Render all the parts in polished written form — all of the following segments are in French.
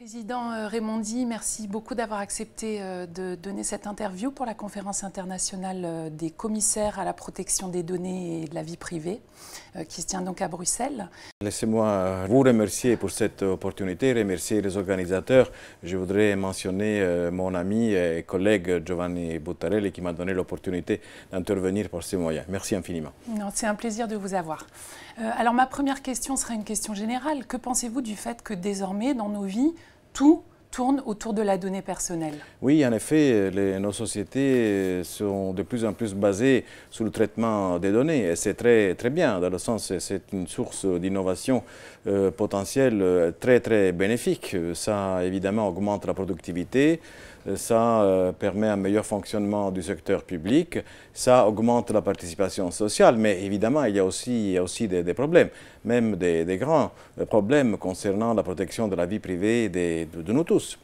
Président Raimondi, merci beaucoup d'avoir accepté de donner cette interview pour la conférence internationale des commissaires à la protection des données et de la vie privée qui se tient donc à Bruxelles. Laissez-moi vous remercier pour cette opportunité, remercier les organisateurs. Je voudrais mentionner mon ami et collègue Giovanni Buttarelli qui m'a donné l'opportunité d'intervenir par ces moyens. Merci infiniment. C'est un plaisir de vous avoir. Alors ma première question sera une question générale. Que pensez-vous du fait que désormais dans nos vies, tout tourne autour de la donnée personnelle? Oui, en effet, nos sociétés sont de plus en plus basées sur le traitement des données. Et c'est très bien, dans le sens que c'est une source d'innovation potentielle très bénéfique. Ça, évidemment, augmente la productivité. Ça permet un meilleur fonctionnement du secteur public, ça augmente la participation sociale, mais évidemment il y a aussi des problèmes, même des grands problèmes concernant la protection de la vie privée de nous tous.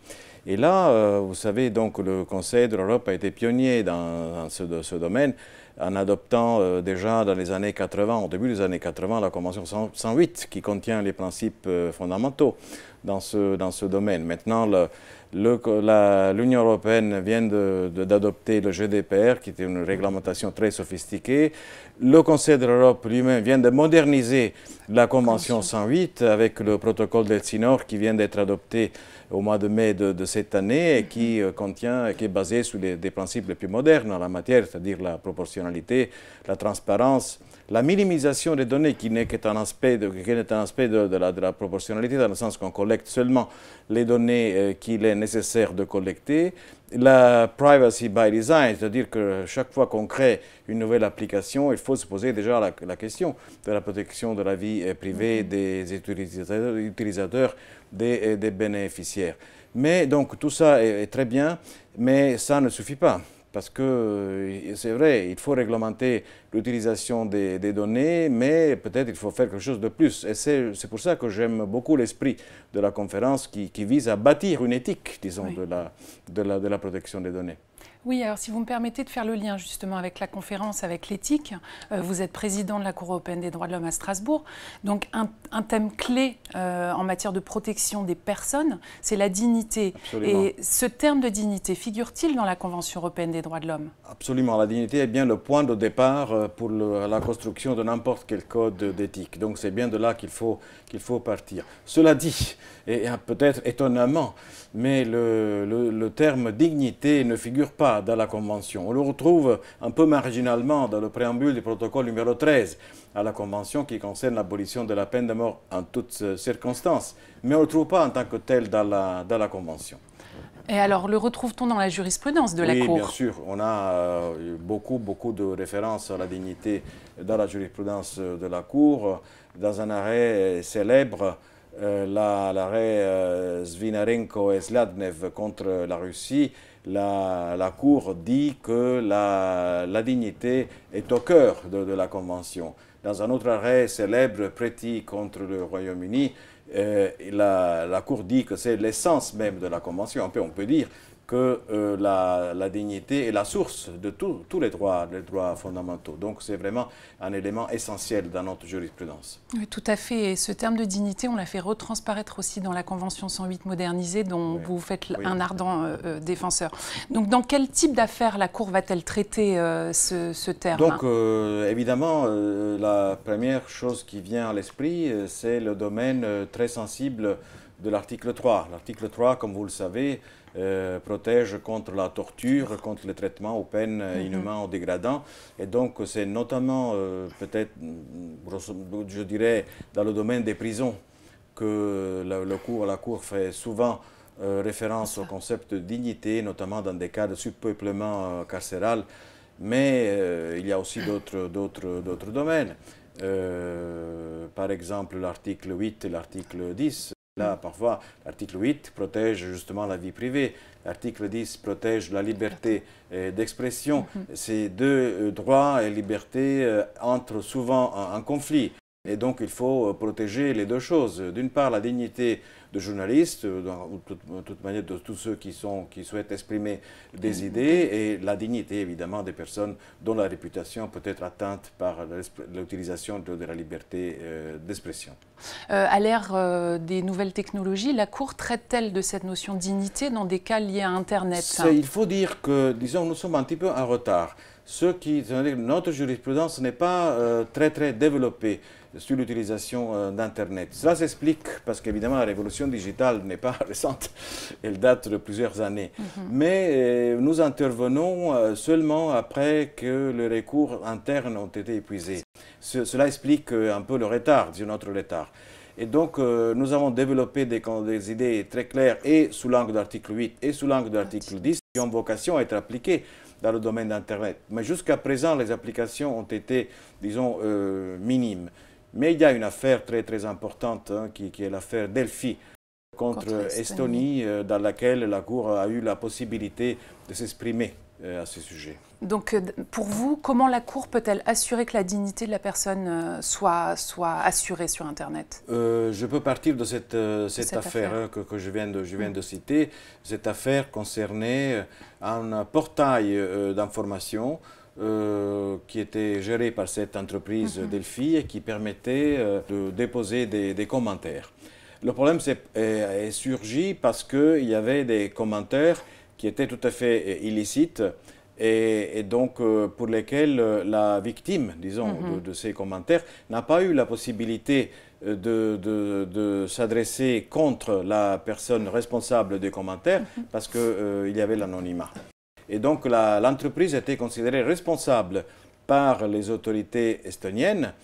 Et là, vous savez, donc le Conseil de l'Europe a été pionnier dans ce domaine en adoptant déjà dans les années 80, au début des années 80, la Convention 108 qui contient les principes fondamentaux dans ce domaine. Maintenant, l'Union européenne vient d'adopter le GDPR, qui est une réglementation très sophistiquée. Le Conseil de l'Europe lui-même vient de moderniser la Convention 108 avec le protocole d'Elsinore qui vient d'être adopté au mois de mai de cette année et qui est basé sur des principes les plus modernes en la matière, c'est-à-dire la proportionnalité, la transparence, la minimisation des données qui n'est qu'un aspect de la proportionnalité dans le sens qu'on collecte seulement les données qu'il est nécessaire de collecter, la privacy by design, c'est-à-dire que chaque fois qu'on crée une nouvelle application, il faut se poser déjà la question de la protection de la vie privée des utilisateurs, des bénéficiaires. Mais donc tout ça est très bien, mais ça ne suffit pas. Parce que c'est vrai, il faut réglementer l'utilisation des données, mais peut-être il faut faire quelque chose de plus. Et c'est pour ça que j'aime beaucoup l'esprit de la conférence qui vise à bâtir une éthique, disons, oui, de la protection des données. Oui, alors si vous me permettez de faire le lien justement avec la conférence, avec l'éthique, vous êtes président de la Cour européenne des droits de l'homme à Strasbourg. Donc un thème clé en matière de protection des personnes, c'est la dignité. Absolument. Et ce terme de dignité figure-t-il dans la Convention européenne des droits de l'homme? Absolument. La dignité est bien le point de départ pour la construction de n'importe quel code d'éthique. Donc c'est bien de là qu'il faut partir. Cela dit, et peut-être étonnamment, mais le terme dignité ne figure pas dans la Convention. On le retrouve un peu marginalement dans le préambule du protocole numéro 13 à la Convention qui concerne l'abolition de la peine de mort en toutes circonstances. Mais on ne le trouve pas en tant que tel dans la Convention. Et alors, le retrouve-t-on dans la jurisprudence de la Cour? Oui, bien sûr. On a beaucoup de références à la dignité dans la jurisprudence de la Cour. Dans un arrêt célèbre, l'arrêt Zvinarenko et Zladnev contre la Russie, la Cour dit que la dignité est au cœur de la Convention. Dans un autre arrêt célèbre, Preti contre le Royaume-Uni, la Cour dit que c'est l'essence même de la Convention. On peut dire que la dignité est la source de tous les droits fondamentaux. Donc c'est vraiment un élément essentiel dans notre jurisprudence. Oui, tout à fait. Et ce terme de dignité, on l'a fait retransparaître aussi dans la Convention 108 modernisée, dont oui, vous faites oui, un ardent défenseur. Donc dans quel type d'affaires la Cour va-t-elle traiter ce terme? Donc évidemment, la première chose qui vient à l'esprit, c'est le domaine très sensible de l'article 3. L'article 3, comme vous le savez, protège contre la torture, contre le traitement aux peines inhumains ou dégradants. Et donc, c'est notamment, peut-être, je dirais, dans le domaine des prisons que la Cour fait souvent référence au concept de dignité, notamment dans des cas de surpeuplement carcéral. Mais il y a aussi d'autres domaines. Par exemple, l'article 8 et l'article 10. Là, parfois, l'article 8 protège justement la vie privée. L'article 10 protège la liberté d'expression. Ces deux droits et libertés entrent souvent en conflit. Et donc il faut protéger les deux choses. D'une part, la dignité de journalistes, de toute manière de tous ceux qui souhaitent exprimer des idées, et la dignité évidemment des personnes dont la réputation peut être atteinte par l'utilisation de la liberté d'expression. À l'ère des nouvelles technologies, la Cour traite-t-elle de cette notion de dignité dans des cas liés à Internet? Il faut dire que, disons, nous sommes un petit peu en retard. Notre jurisprudence n'est pas très développée sur l'utilisation d'Internet. Cela s'explique parce qu'évidemment la révolution digitale n'est pas récente, elle date de plusieurs années. Mais nous intervenons seulement après que les recours internes ont été épuisés. Cela explique un peu le retard, disons notre retard. Et donc, nous avons développé des idées très claires et sous l'angle de l'article 8 et sous l'angle de l'article 10 qui ont vocation à être appliquées dans le domaine d'Internet. Mais jusqu'à présent, les applications ont été, disons, minimes. Mais il y a une affaire très importante qui est l'affaire Delphi contre Estonie, dans laquelle la Cour a eu la possibilité de s'exprimer à ce sujet. Donc, pour vous, comment la Cour peut-elle assurer que la dignité de la personne soit assurée sur Internet? Je peux partir de cette affaire que je viens de citer. Cette affaire concernait un portail d'information qui était géré par cette entreprise Delphi et qui permettait de déposer des commentaires. Le problème est surgi parce qu'il y avait des commentaires qui étaient tout à fait illicites et donc pour lesquels la victime, disons, de ces commentaires n'a pas eu la possibilité de s'adresser contre la personne responsable des commentaires parce qu'il y avait l'anonymat. Et donc l'entreprise était considérée responsable par les autorités estoniennes.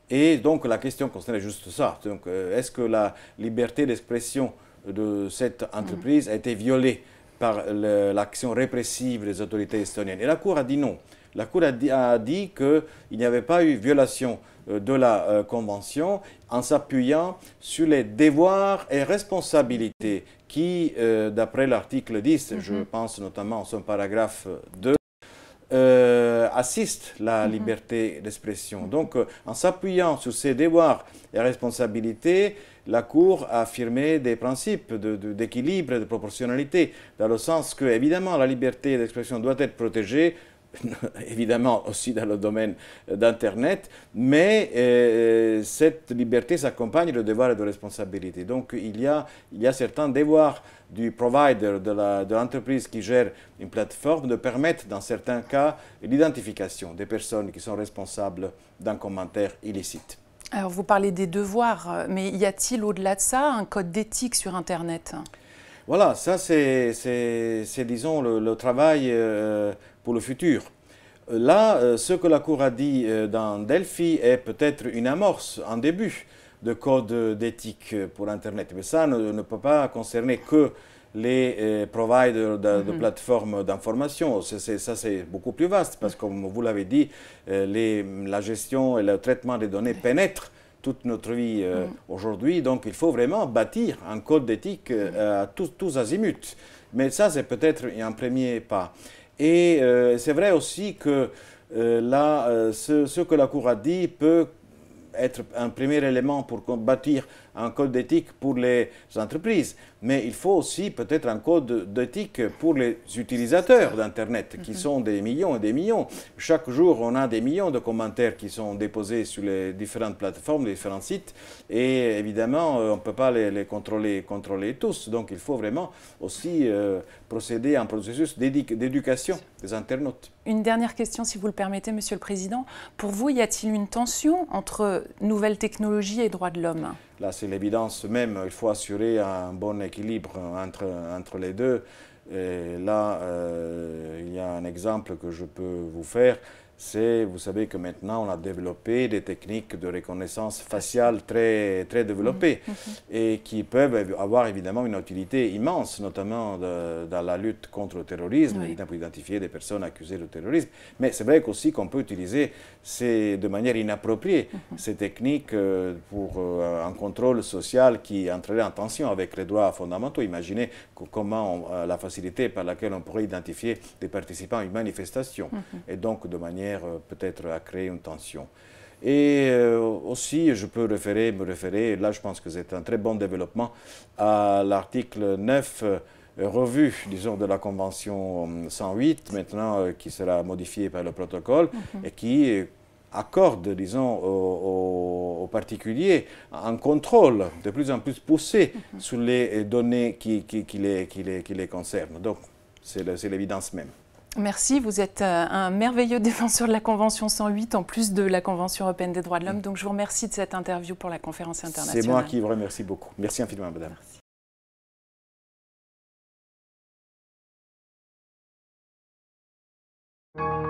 Et donc la question concernait juste ça. Donc est-ce que la liberté d'expression de cette entreprise a été violée par l'action répressive des autorités estoniennes? Et la Cour a dit non. La Cour a dit qu'il n'y avait pas eu violation de la Convention en s'appuyant sur les devoirs et responsabilités qui, d'après l'article 10, je pense notamment à son paragraphe 2, assiste la liberté d'expression. Donc, en s'appuyant sur ces devoirs et responsabilités, la Cour a affirmé des principes d'équilibre et de proportionnalité, dans le sens que, évidemment, la liberté d'expression doit être protégée, évidemment aussi dans le domaine d'Internet, mais cette liberté s'accompagne de devoirs et de responsabilités. Donc il y a certains devoirs du provider, de l'entreprise qui gère une plateforme, de permettre dans certains cas l'identification des personnes qui sont responsables d'un commentaire illicite. Alors vous parlez des devoirs, mais y a-t-il au-delà de ça un code d'éthique sur Internet? Voilà, ça c'est disons, le travail pour le futur. Là, ce que la Cour a dit dans Delphi est peut-être une amorce, un début de code d'éthique pour Internet. Mais ça ne peut pas concerner que les providers de plateformes d'information. Ça, c'est beaucoup plus vaste parce que, comme vous l'avez dit, la gestion et le traitement des données pénètrent toute notre vie aujourd'hui. Donc, il faut vraiment bâtir un code d'éthique à tous azimuts. Mais ça, c'est peut-être un premier pas. Et c'est vrai aussi que ce que la Cour a dit peut être un premier élément pour bâtir un code d'éthique pour les entreprises. Mais il faut aussi peut-être un code d'éthique pour les utilisateurs d'Internet, qui sont des millions et des millions. Chaque jour, on a des millions de commentaires qui sont déposés sur les différentes plateformes, les différents sites. Et évidemment, on ne peut pas les contrôler tous. Donc il faut vraiment aussi procéder à un processus d'éducation des internautes. Une dernière question, si vous le permettez, Monsieur le Président. Pour vous, y a-t-il une tension entre nouvelles technologies et droits de l'homme? Là, c'est l'évidence même. Il faut assurer un bon équilibre entre les deux. Et là, il y a un exemple que je peux vous faire. C'est, vous savez que maintenant, on a développé des techniques de reconnaissance faciale très développées et qui peuvent avoir évidemment une utilité immense, notamment dans la lutte contre le terrorisme, pour identifier des personnes accusées de terrorisme. Mais c'est vrai aussi qu'on peut utiliser de manière inappropriée ces techniques pour un contrôle social qui entrerait en tension avec les droits fondamentaux. Imaginez comment la facilité par laquelle on pourrait identifier des participants à une manifestation et donc de manière peut-être à créer une tension. Et aussi, je peux me référer, là je pense que c'est un très bon développement, à l'article 9, revu, disons, de la Convention 108, maintenant qui sera modifié par le protocole, et qui accorde, disons, aux particuliers un contrôle de plus en plus poussé sur les données qui les concernent. Donc, c'est l'évidence même. Merci, vous êtes un merveilleux défenseur de la Convention 108 en plus de la Convention européenne des droits de l'homme. Donc je vous remercie de cette interview pour la conférence internationale. C'est moi qui vous remercie beaucoup. Merci infiniment, madame. Merci.